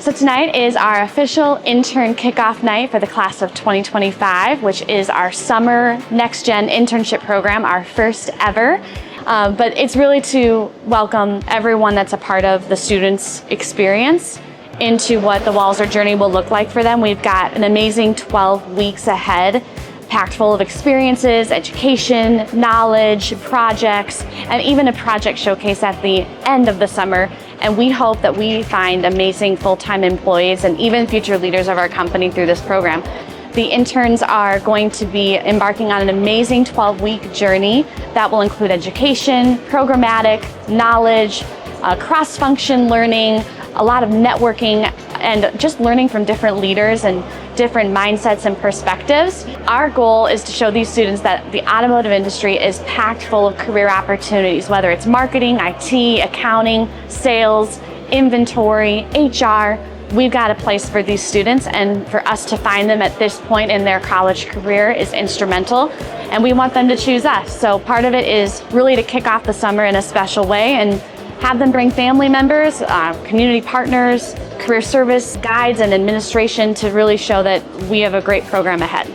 So tonight is our official intern kickoff night for the class of 2025, which is our summer NextGen internship program, our first ever. But it's really to welcome everyone that's a part of the students' experience into what the Walser journey will look like for them. We've got an amazing 12 weeks ahead, packed full of experiences, education, knowledge, projects, and even a project showcase at the end of the summer. And we hope that we find amazing full-time employees and even future leaders of our company through this program. The interns are going to be embarking on an amazing 12-week journey that will include education, programmatic, knowledge, cross-function learning, a lot of networking, and just learning from different leaders and different mindsets and perspectives. Our goal is to show these students that the automotive industry is packed full of career opportunities, whether it's marketing, IT, accounting, sales, inventory, HR. We've got a place for these students, and for us to find them at this point in their college career is instrumental, and we want them to choose us. So part of it is really to kick off the summer in a special way and have them bring family members, community partners, career service guides, and administration to really show that we have a great program ahead.